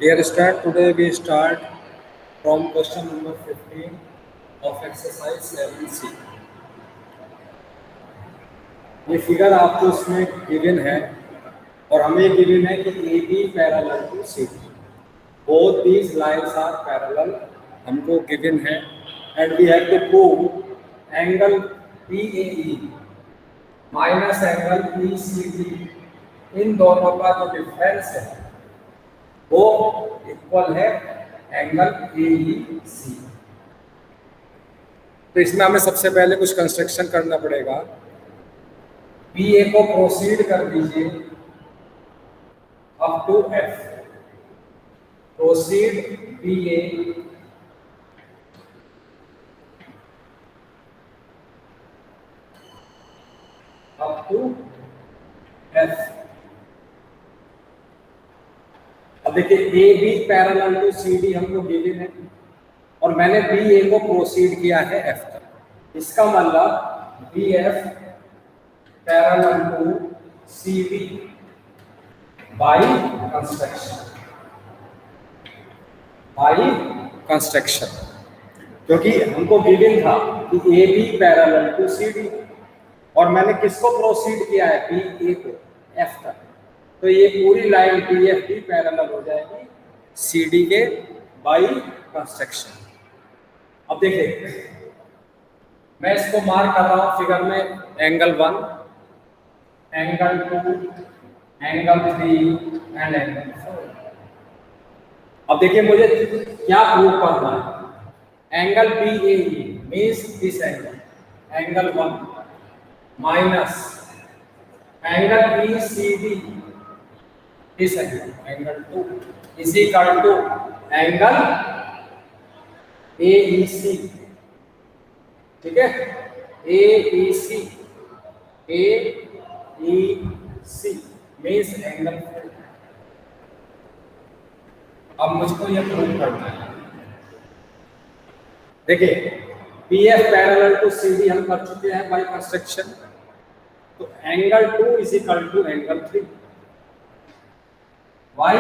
Dear student, today we start from question number 15 of exercise 7C. ये figure आपको उसमें given है और हमें गिवन है कि AB parallel to CD. Both these lines are parallel. हमको गिवन है and we have to prove angle PAE minus angle ECD, इन दोनों का जो डिफरेंस है वो इक्वल है एंगल AEC। तो इसमें हमें सबसे पहले कुछ कंस्ट्रक्शन करना पड़ेगा। PA को प्रोसीड कर दीजिए up to F, proceed PA up to F। अब देखिए AB पैरेलल टू CD हमको गिवन है और मैंने BA को प्रोसीड किया है F तक। इसका मतलब BF parallel to CD by construction, क्योंकि हमको गिवन था कि AB पैरेलल टू CD और मैंने किसको प्रोसीड किया है, BA को F तक। तो ये पूरी लाइन BF भी पैरेलल हो जाएगी CD के बाई कंस्ट्रक्शन। अब देखिए मैं इसको मार्क कर रहा हूं फिगर में, angle 1, angle 2, angle 3 and angle 4। अब देखिए मुझे क्या प्रूव करना है। Angle BAE means this angle, angle 1 minus angle ECD this angle, angle 2 is equal to angle AEC। ठीक है, AEC मींस एंगल। अब मुझको ये प्रूव करना है। देखिए BF पैरेलल टू CD हम कर चुके हैं बाय कंस्ट्रक्शन, तो angle 2 is equal to angle 3 by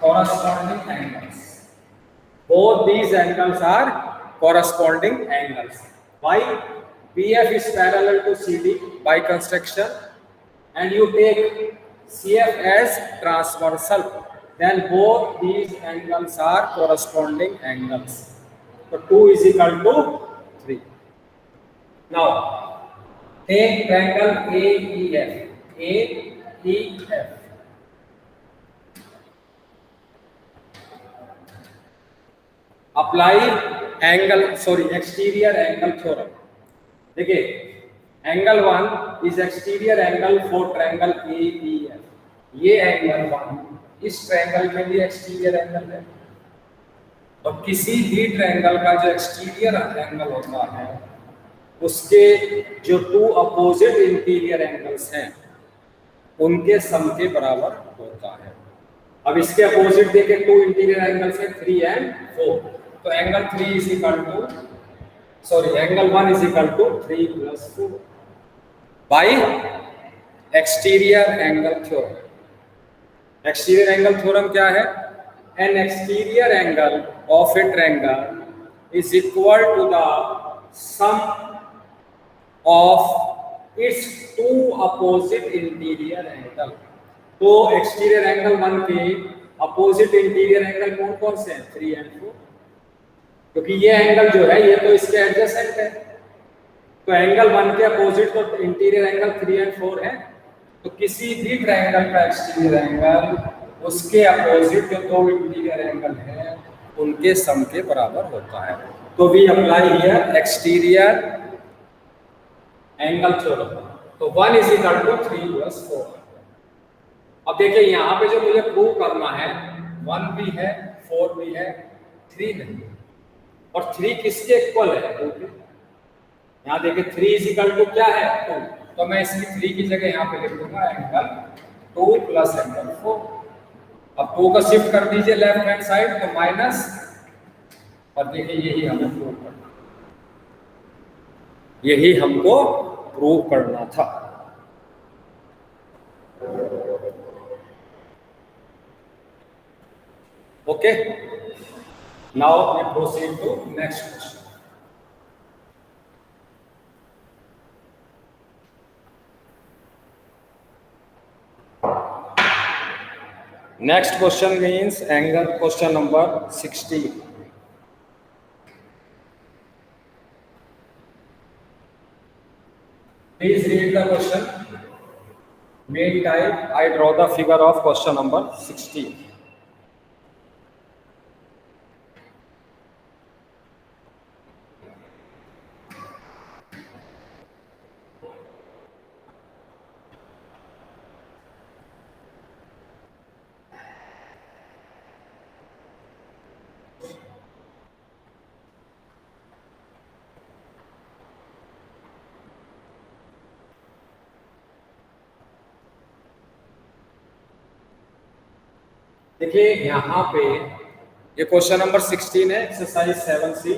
corresponding angles. Both these angles are corresponding angles. Why? BF is parallel to CD by construction and you take CF as transversal, then both these angles are corresponding angles. So 2 is equal to 3. Now take triangle AEF. Apply exterior angle theorem. देखिए angle 1 is exterior angle for triangle AEF। ये angle 1 इस triangle में भी exterior angle है और किसी भी triangle का जो एक्सटीरियर एंगल होता है उसके जो 2 अपोजिट इंटीरियर एंगल्स हैं उनके सम के बराबर होता है। अब इसके अपोजिट देखे 2 इंटीरियर एंगल्स हैं 3 एंड 4, तो angle 3 is equal to angle 1 is equal to 3 plus 4 by exterior angle theorem. Exterior angle theorem क्या है? An exterior angle of a triangle is equal to the sum of its 2 opposite interior angle. तो exterior angle 1 के opposite interior angle कौन कौन से हैं? 3 and 4, क्योंकि ये एंगल जो है ये तो इसके एडजेसेंट है। तो एंगल 1 के अपोजिट तो इंटीरियर एंगल 3 एंड 4 है, तो किसी भी ट्रायंगल का एक्सटीरियर एंगल उसके अपोजिट जो 2 इंटीरियर एंगल हैं उनके सम के बराबर होता है। तो we apply here exterior angle theorem. तो 1 इज इक्वल टू 3 प्लस 4। अब देखिए यहाँ पे जो मुझे प्रूव करना है 1 भी है 4 भी है 3 नहीं, और 3 किसके इक्वल है? 2 के। यहाँ देखिए 3 इज इक्वल टू क्या है? 2, तो मैं इसकी 3 की जगह यहाँ पे लिख दूंगा एंगल 2 प्लस एंगल 4। अब 2 को शिफ्ट कर दीजिए लेफ्ट हैंड साइड तो माइनस, और देखिए यही हमें प्रूव करना, यही हमको प्रूव करना था। Okay, now we proceed to next question. Next question means angle, question number 16. Please read the question. Meantime, I draw the figure of question number 16. देखिए यहाँ पे ये क्वेश्चन नंबर 16 है, एक्सरसाइज 7C.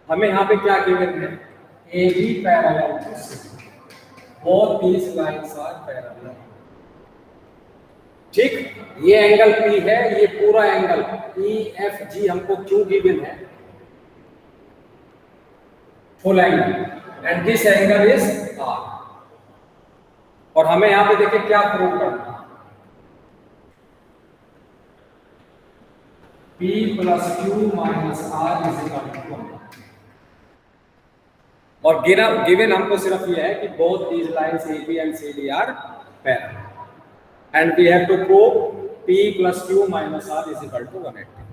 हमें यहाँ पे क्या गिवन है? AB parallel to CD. Both these lines are parallel. ठीक, ये एंगल P है, ये पूरा एंगल EFG हमको क्यों गिवन है? Full angle, and this angle is R. और हमें यहाँ पे देखिए क्या प्रूव करना है? P plus Q minus R is equal to 1. और गिवन हमको सिर्फ ये है कि both these lines AB and CD are parallel, and we have to prove P plus Q minus R is equal to 180.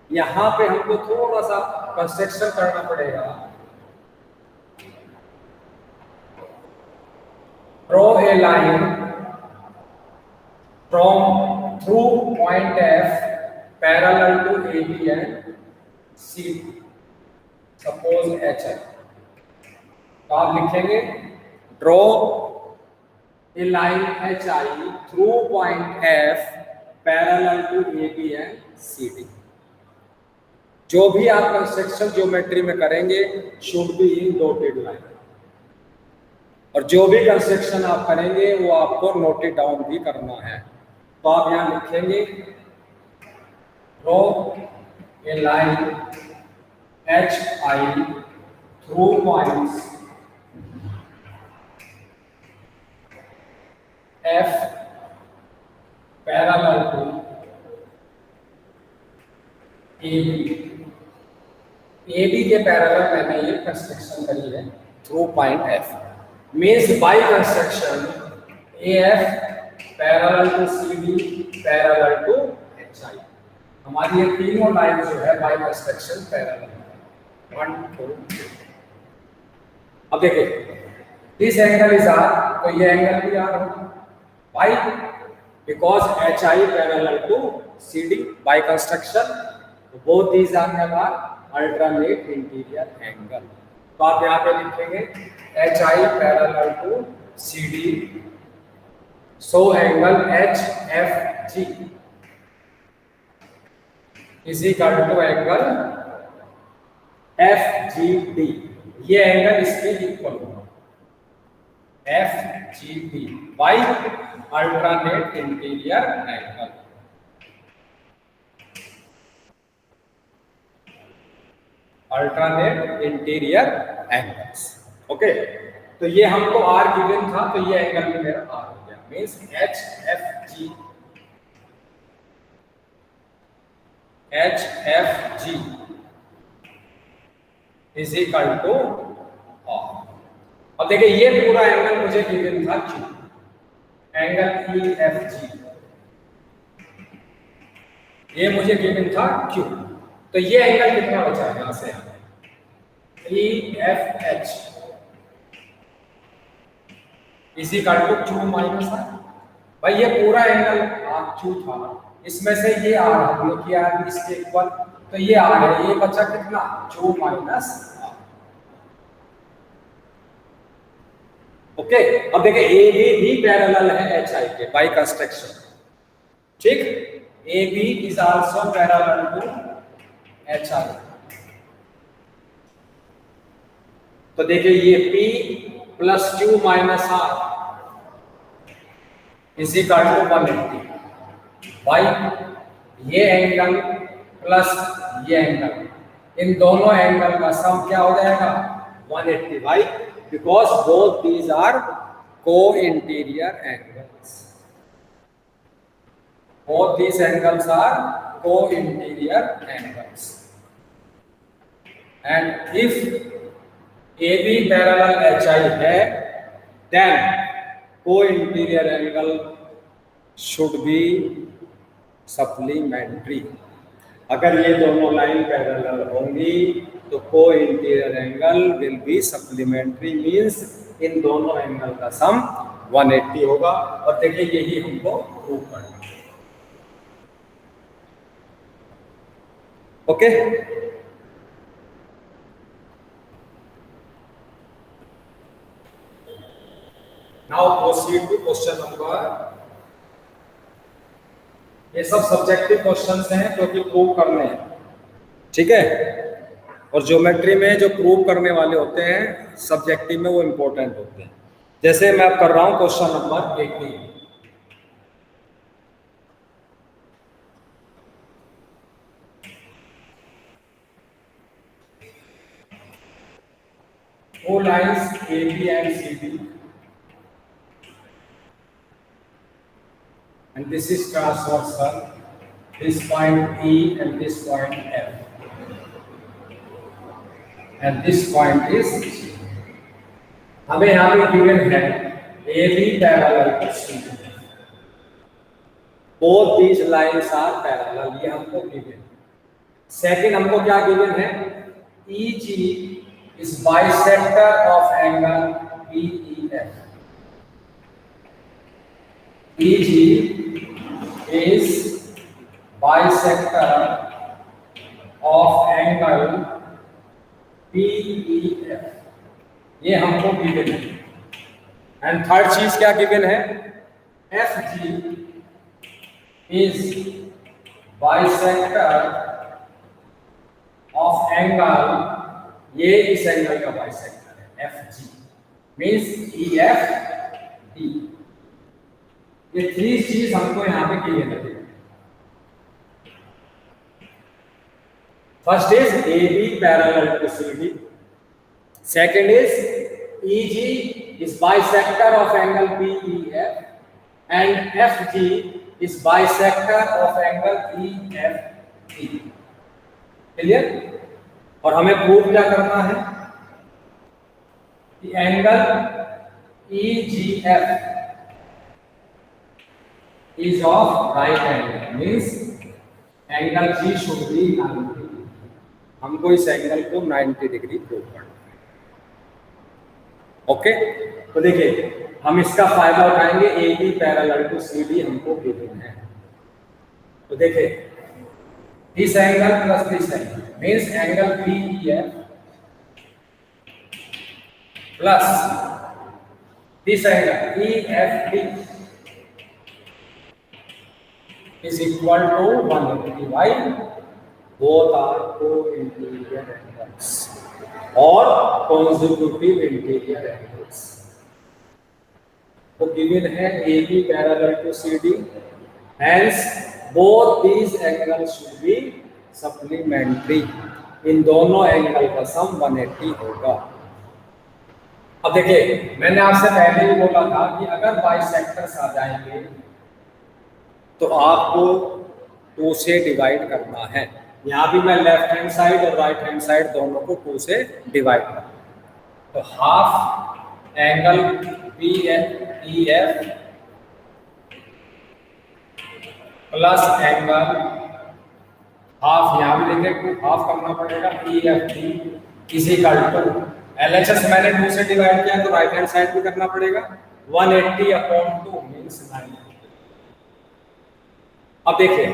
यहाँ पे हमको थोड़ा सा कंस्ट्रक्शन करना पड़ेगा. Draw a line from through point F parallel to AB and CD. Suppose HI. तो आप लिखेंगे draw a line HI through point F parallel to AB and CD. जो भी आप कंस्ट्रक्शन ज्योमेट्री में करेंगे should be in dotted line, और जो भी कंस्ट्रक्शन आप करेंगे वो आपको नोटेड डाउन भी करना है. तो आप यहाँ लिखेंगे draw a line HI through points F parallel to AB. AB के पैरेलल मैंने ये कंस्ट्रक्शन करी है through point F. Means by construction AF parallel to CD parallel to HI. हमारी ये तीनों लाइन जो है बाय कंस्ट्रक्शन पैरेलल है. 1 2 3. अब देखिए दिस एंगल इज R, तो ये एंगल भी R होगा. Why? Because HI parallel to CD by construction. Both these angles are alternate interior angle. तो आप यहाँ पे लिखेंगे HI parallel to CD, so angle HFG is equal to angle FGD. ये एंगल इसके इक्वल होगा FGD by alternate interior angle. Alternate interior angles. Okay, तो ये हमको R गिवन था, तो ये एंगल भी मेरा R हो गया. Means HFG is equal to R. अब देखिए ये पूरा एंगल मुझे गिवन था Q, एंगल EFG, ये मुझे गिवन था Q. तो ये एंगल कितना बचा है यहाँ से? EFH is equal to Q minus R. भाई ये पूरा एंगल Q था, इसमें से ये R हमने किया इसके इक्वल, तो ये R है, ये बचा कितना? Q minus R. ओके, अब देखिए AB भी पैरेलल है HI के बाय कंस्ट्रक्शन. ठीक, AB is also parallel to HI. तो देखिए ये P plus Q minus R is equal to 180. भाई ये एंगल प्लस ये एंगल, इन दोनों एंगल का सम क्या हो जाएगा 180 बाई, because both these are co-interior angles, both these angles are co-interior angles, and if AB parallel HI है, then co-interior angle should be supplementary. अगर ये दोनों लाइन पैरेलल होंगी तो co-interior angle will be supplementary, means इन दोनों angle का sum 180 होगा। और देखिए यही हमको प्रूव करना है। Okay, now proceed to question number, ये सब सब्जेक्टिव क्वेश्चंस हैं जो कि प्रूव करने हैं, ठीक है। और ज्योमेट्री में जो प्रूव करने वाले होते हैं सब्जेक्टिव में वो इंपॉर्टेंट होते हैं। जैसे मैं अब कर रहा हूं question number 18, four lines AB and CD, and this is transversal, this point E and this point F, and this point is G. हमें यहाँ पे गिवन है AB parallel to CD, both these lines are parallel, ये हमको given. Second हमको क्या given है, EG is bisector of angle BEF. EG is bisector of angle BEF, ये हमको गिवन है। एंड थर्ड चीज क्या गिवन है, FG is bisector of angle, ये इस एंगल का बाइसेक्टर है FG, मींस EFD। ये थ्री चीज हमको यहाँ पे क्लियर है। First is AB parallel to CD, second is EG is bisector of angle BEF, and FG is bisector of angle EFD। Clear. और हमें प्रूव क्या करना है कि angle EGF is of right angle, means angle G should be 90। हमको इस angle को 90 degree prove करना है। ओके, तो देखिए हम इसका फायदा उठाएंगे, AB पैरेलल टू CD हमको गिवन है। तो देखिए this angle plus this angle means angle BEF plus this angle EFD is equal to 180 by, both are co-interior angles or consecutive interior angles। तो given है AB parallel to CD, hence both these angles should be supplementary, इन दोनों angle का sum 180 होगा। अब देखिए मैंने आपसे पहले भी बोला था कि अगर बाइसेक्टर्स आ जाएंगे तो आपको 2 से डिवाइड करना है। यहाँ भी मैं लेफ्ट हैंड साइड और राइट हैंड साइड दोनों को 2 से डिवाइड करना है। तो half angle BEF plus angle half, यहाँ भी देखें हाफ करना पड़ेगा, EFD is equal to LHS मैंने 2 से डिवाइड किया तो राइट हैंड साइड भी करना पड़ेगा 180 अपॉन 2 मींस 90। अब देखिए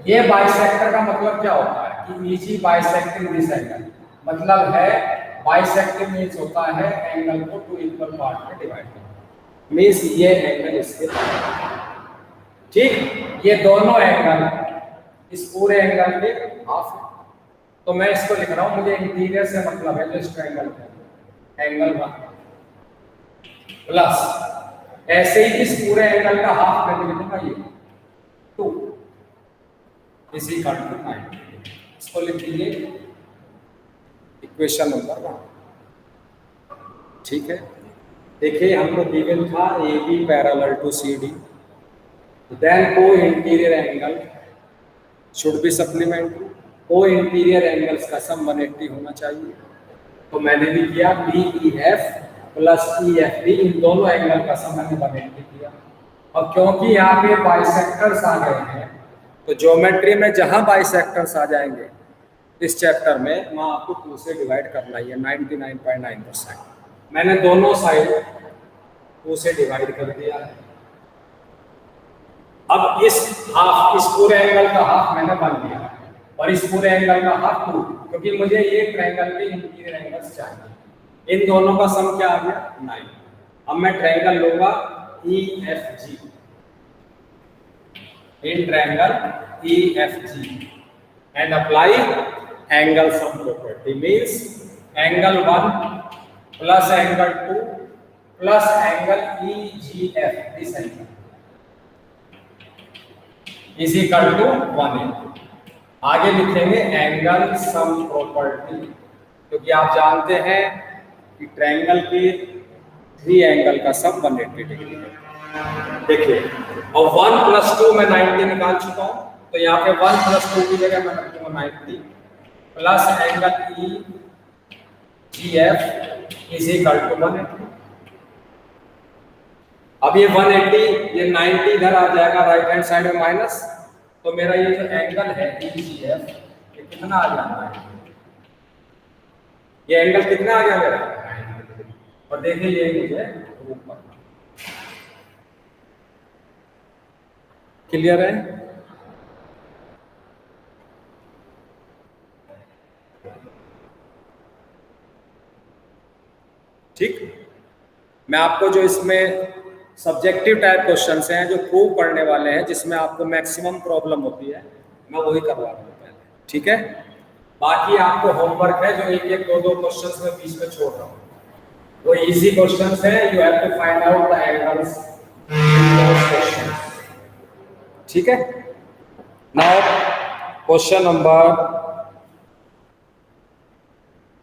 ये बाइसेक्टर का मतलब क्या होता है कि EG बाइसेक्टिंग दिस एंगल, मतलब है बाइसेक्टिंग मींस होता है एंगल को 2 इक्वल पार्ट में डिवाइड करना, मींस ये एंगल इसके, ठीक, ये दोनों एंगल इस पूरे एंगल के हाफ है। तो मैं इसको लिख रहा हूं, मुझे इंटीरियर से मतलब है जो इस ट्रायंगल का एंगल 1 प्लस ऐसे ही इस पूरे एंगल का हाफ मैं लिखूंगा ये 2। Is equal to 90। इसको लिख दीजिए इक्वेशन नंबर 1। ठीक है, देखिए हमको गिवन था A B parallel to C D, then co-interior angle should be supplementary, co-interior angles का सम 180 होना चाहिए। तो मैंने भी किया B E F plus E F D, इन दोनों एंगल का सम मैंने 180 किया। अब क्योंकि यहाँ पे बाइसेक्टर्स आ गए हैं, तो ज्योमेट्री में जहां बाइसेक्टर्स आ जाएंगे इस चैप्टर में, वहां आपको 2 से डिवाइड करना ही है 99.9%। मैंने दोनों साइड 2 से डिवाइड कर दिया है। अब इस पूरे एंगल का हाफ मैंने बन दिया और इस पूरे एंगल का हाफ 2, क्योंकि मुझे ये ट्रायंगल के इंटीरियर एंगल्स चाहिए। इन दोनों का सम क्या आ गया 9। अब मैं ट्रायंगल लूंगा E F G, in triangle E F G and apply angle sum property, means angle 1 plus angle 2 plus angle E G F, this angle is equal to 180। आगे लिखेंगे एंगल सम प्रॉपर्टी, क्योंकि आप जानते हैं कि triangle के 3 angle का sum 180 degree है। देखिए, और 1 प्लस 2 मैं 90 निकाल चुका हूं, तो यहाँ पे 1 प्लस 2 की जगह मैं रखूंगा 90 plus angle E G F is equal to 180। अब ये 180, ये 90 इधर आ जाएगा राइट हैंड साइड में माइनस, तो मेरा ये जो एंगल है ई जी एफ, ये कितना आ जाता है, ये एंगल कितना आ गया मेरा, और देखिए ये मुझे प्रूफ करना। क्लियर है? ठीक, मैं आपको जो इसमें सब्जेक्टिव टाइप क्वेश्चंस हैं जो प्रूव करने वाले हैं, जिसमें आपको मैक्सिमम प्रॉब्लम होती है, मैं वही करवा रहा हूँ पहले। ठीक है, बाकी आपको होमवर्क है जो एक एक दो दो क्वेश्चंस में बीच में छोड़ रहा हूँ, वो इजी क्वेश्चंस हैं, you have to find out the angles in those questions. ठीक है, नाउ क्वेश्चन नंबर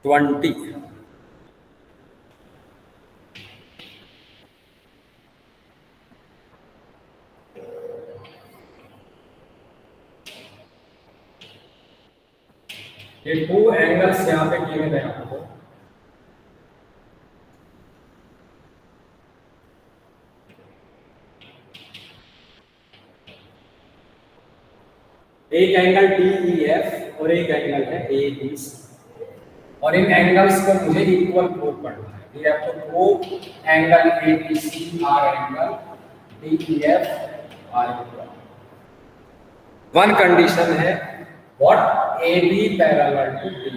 20। ये 2 एंगल्स यहाँ पे गिवन है आपको, एक एंगल डी ई एफ और एक एंगल है ए बी सी, और इन एंगल्स को मुझे इक्वल प्रूव करना है। We have to prove angle A B C are angle D E F are equal. One condition है, what A B parallel to D,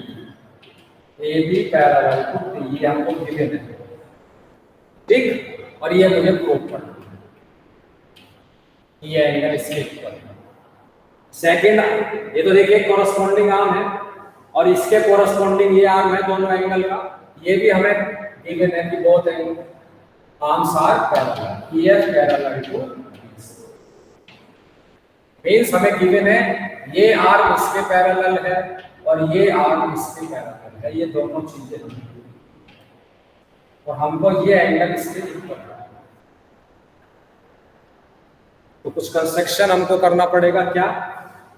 A B parallel to D, ये हमको given है। ठीक, और ये मुझे प्रूव करना है, ये एंगल इसके इक्वल है। सेकंड, ये तो देखिए कोरस्पॉन्डिंग आर्म है और इसके कोरस्पॉन्डिंग ये आर्म है दोनों एंगल का, ये भी हमें गिवन है कि both arms are parallel, E F parallel to means हमें गिवन है ये आर्म इसके पैरेलल है और ये आर्म इसके पैरेलल है, ये दोनों चीजें, और हमको ये एंगल इसके इक्वल है। तो कुछ कंस्ट्रक्शन हमको करना पड़ेगा, क्या,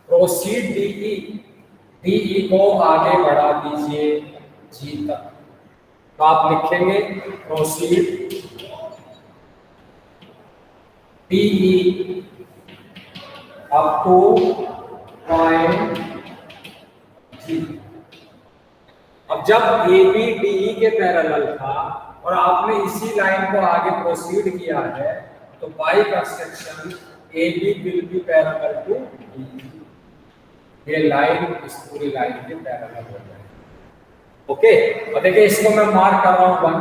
प्रोसीड डीई, डीई को आगे बढ़ा दीजिए जी तक, तो आप लिखेंगे proceed DE up to point G. अब जब ए बी डीई के पैरेलल था और आपने इसी लाइन को आगे प्रोसीड किया है, तो by construction A B will be parallel to D, ये लाइन इस पूरी लाइन के पैरेलल हो जाए। ओके, और देखिए इसको मैं मार्क कर रहा हूं 1,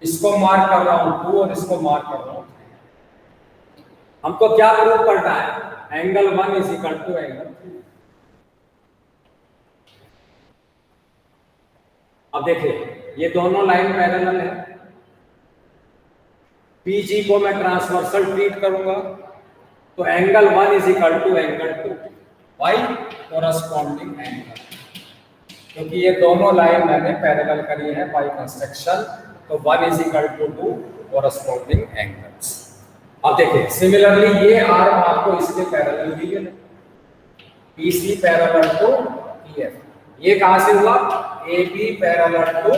इसको मार्क कर रहा हूं 2 और इसको मार्क कर रहा हूं 3। हमको क्या प्रूव करना है, angle 1 is equal to angle 3। अब देखिए ये दोनों लाइन पैरेलल है, पीजी को मैं ट्रांसवर्सल ट्रीट करूंगा, तो angle 1 is equal to angle 2, by corresponding angle, क्योंकि ये दोनों लाइन मैंने पैरेलल करी है बाई कंस्ट्रक्शन, तो 1 is equal to 2 corresponding angles. अब देखिए सिमिलरली ये आर्म आपको इसके पैरेलल दी है, PC पैरेलल टू PF, ये कहां से हुआ AB parallel to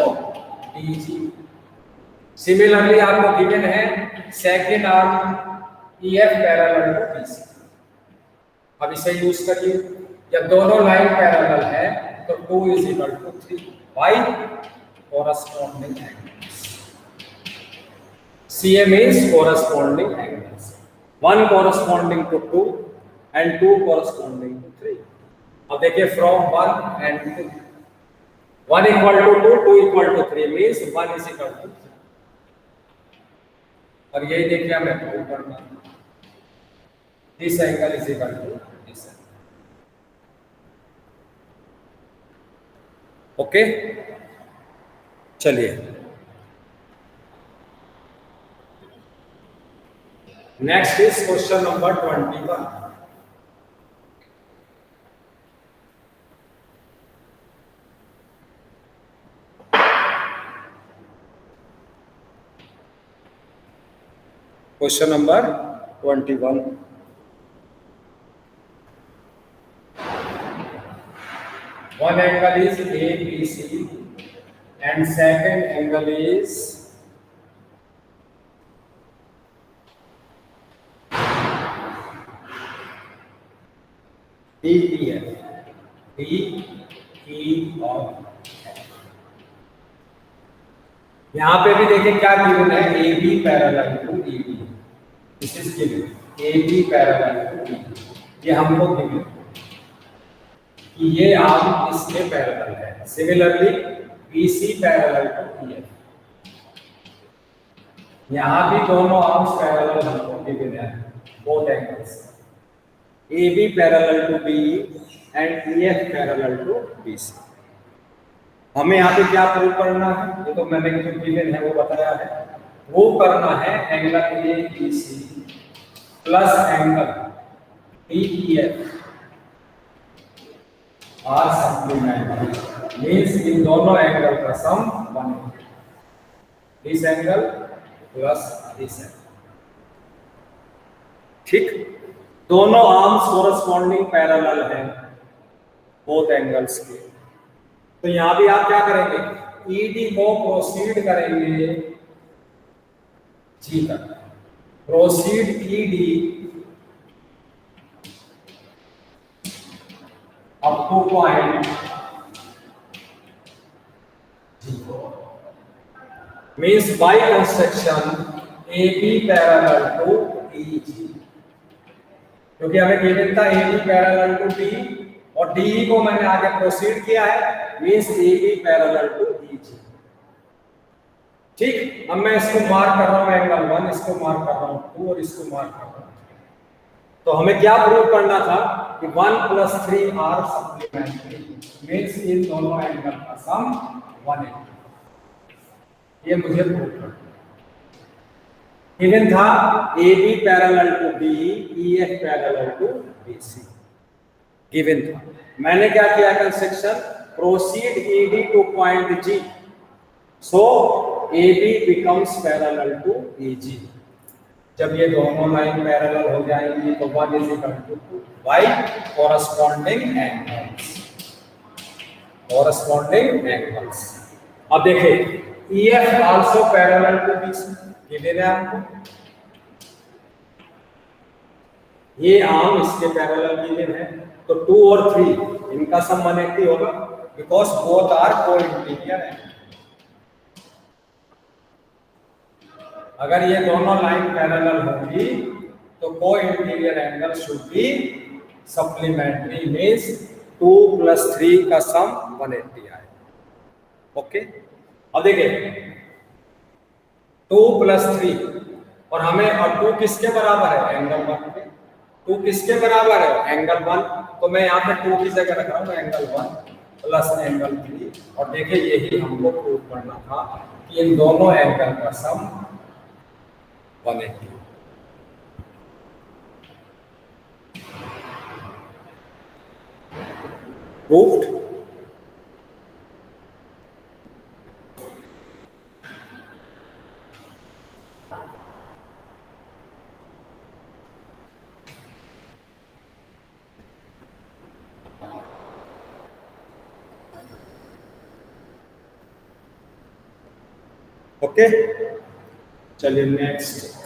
DG। Similarly आपको गिवन है second arm EF parallel to BC। अब इसे यूज करिए, जब दोनों लाइन पैरेलल है तो 2 is equal to 3 by corresponding angles. CM is corresponding angles, 1 corresponding to 2 and 2 corresponding to 3। अब देखिए from 1 and 2, 1 equal to 2, 2 equal to 3 means 1 is equal to 3। और यही देखिए हमें प्रूव करना है, this angle is equal to this angle। Okay चलिए next is question number 21। Question number 21, one angle is ABC and second angle is DEF, DE और यहां पे भी देखिए क्या गिवन है, AB parallel to DB, this is given AB parallel to DB, ये हमको गिवन कि ये आर्म इसके पैरेलल है। Similarly BC parallel to EF, यहां भी दोनों आर्म्स पैरेलल हमको गिवन है, both angles, AB parallel to BE and EF parallel to BC। हमें यहाँ पे क्या प्रूव करना है, ये तो मैंने जो गिवन है वो बताया है, प्रूव करना है angle ABC plus angle DEF are supplementary, means इन दोनों एंगल का sum 180, this angle plus this angle. ठीक, दोनों आर्म्स कोरस्पॉन्डिंग पैरेलल हैं बोथ एंगल्स के, तो यहां भी आप क्या करेंगे, ED को प्रोसीड करेंगे G तक, proceed ED up to point G, means by construction AB parallel to DG, क्योंकि हमें गिवन था AB पैरेलल टू D और DE को मैंने आगे प्रोसीड किया है, means AB parallel to DG। ठीक, अब मैं इसको मार्क कर रहा हूं एंगल 1, इसको मार्क कर रहा हूं 2 और इसको मार्क कर रहा हूं। तो हमें क्या प्रूव करना था कि 1 + 3 आर सप्लीमेंट्री, मींस इन दोनों एंगल का सम 180, ये मुझे प्रूव करना गिवन था। AB parallel to BE, EF parallel to BC given था। मैंने क्या किया construction, proceed ED to point G, so AB becomes parallel to EG। जब ये दोनों लाइन पैरेलल हो जाएंगी तो 1 is equal to 2 by corresponding angles, corresponding angles. अब देखिए EF also parallel to BC given है आपको, ये आर्म इसके पैरेलल गिवन है, तो 2 और 3 इनका सम 180 होगा, बिकॉज बोथ आर को-इंटीरियर है। अगर ये दोनों लाइन पैरेलल होगी तो co-interior angle should be supplementary, means 2 + 3 का सम 180 आए। ओके, अब देखिए 2 + 3 और हमें, और 2 किसके बराबर है, एंगल 1 के, 2 किसके बराबर है, एंगल 1, तो मैं यहाँ पे 2 की जगह रख रहा हूँ एंगल 1 प्लस एंगल 3, और देखिए यही हमको प्रूव करना था कि इन दोनों एंगल का सम 180। प्रूव्ड। ओके, चलिए नेक्स्ट।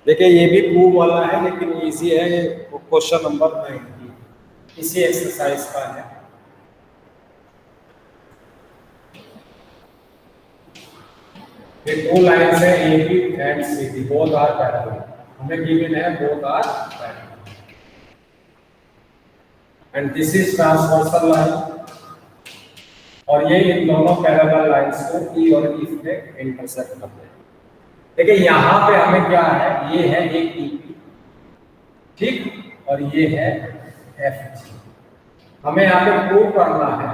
देखिए ये भी प्रूव वाला है लेकिन इजी है, ये क्वेश्चन नंबर 90 इसी एक्सरसाइज का है। ये दो लाइन है A B and C D, both are parallel, हमें गिवन है both are parallel and this is transversal line, और ये इन दोनों पैरेलल लाइंस को ई और ई से इंटरसेक्ट करते हैं। देखिए यहाँ पे हमें क्या है, ये है एक ई पी, ठीक, और ये है एफ जी। हमें यहाँ पे प्रूव करना है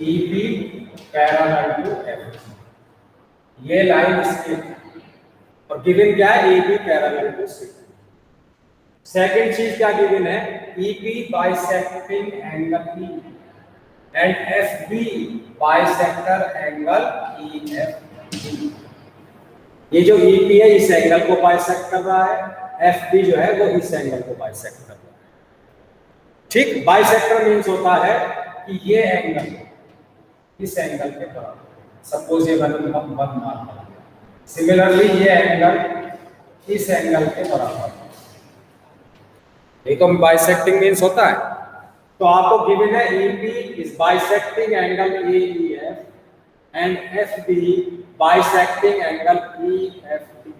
E P parallel to F G, ये लाइन इसके, और गिवन क्या है, A B parallel to C. Second चीज क्या गिवन है, E P bisecting angle E and F B bisector angle E F B. ये जो ई पी है इस एंगल को बाइसेक्ट कर रहा है, एफ बी जो है वो इस एंगल को बाइसेक्ट कर रहा है। ठीक, बाइसेक्टर मीन्स होता है कि ये एंगल इस एंगल के बराबर, सपोज ये वन मार्क, सिमिलरली ये एंगल इस एंगल के बराबर, ये तो बाइसेक्टिंग मीन्स होता है। तो आपको गिवन है E P is bisecting angle A E F and F B bisecting angle E F D.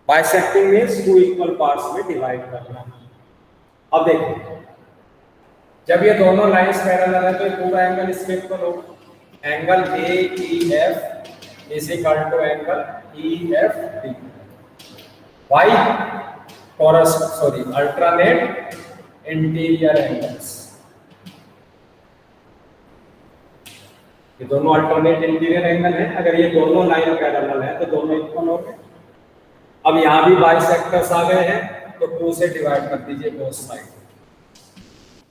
Bisecting means two equal parts में डिवाइड करना। अब देखिए जब ये दोनों लाइंस पैरेलल है तो ये पूरा एंगल इसके इक्वल होगा, angle A E F is equal to angle E F D. By alternate interior angles, ये दोनों अल्टरनेट इंटीरियर एंगल है। अगर ये दोनों लाइन पैरेलल है तो दोनों इक्वल हो गए। अब यहां भी बाइसेक्टर्स आ गए हैं तो 2 से डिवाइड कर दीजिए बोथ साइड,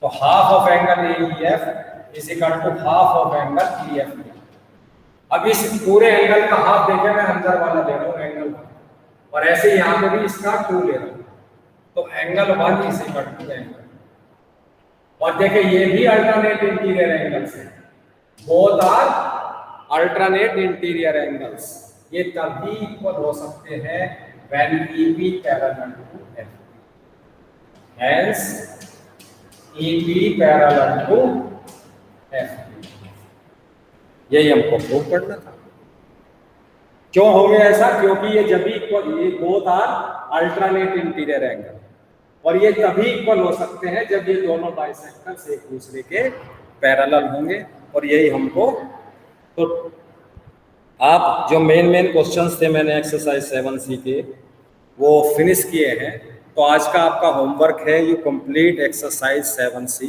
तो half of angle A E F is equal to half of angle E F D. अब इस पूरे एंगल का हाफ देखिए, मैं अंदर वाला ले रहा हूं एंगल, और ऐसे यहां पे भी इसका 2 ले रहा हूं, तो angle 1 is equal to angle, और देखिए ये भी अल्टरनेट इंटीरियर एंगल्स है, both are alternate interior angles. ये तभी इक्वल हो सकते हैं when EP parallel to FP, hence EP parallel to FP। यही हमको प्रूव करना था। क्यों हो गया ऐसा, क्योंकि ये जब भी इक्वल, ये both are alternate interior angle, और ये तभी इक्वल हो सकते हैं जब ये दोनों बाइसेक्टर्स एक दूसरे के पैरेलल होंगे, और यही हमको, तो आप जो मेन क्वेश्चंस थे मैंने एक्सरसाइज 7C के वो फिनिश किए हैं। तो आज का आपका होमवर्क है you complete exercise 7C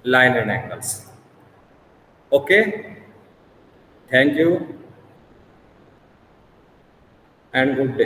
line and angles. Okay, thank you and good day.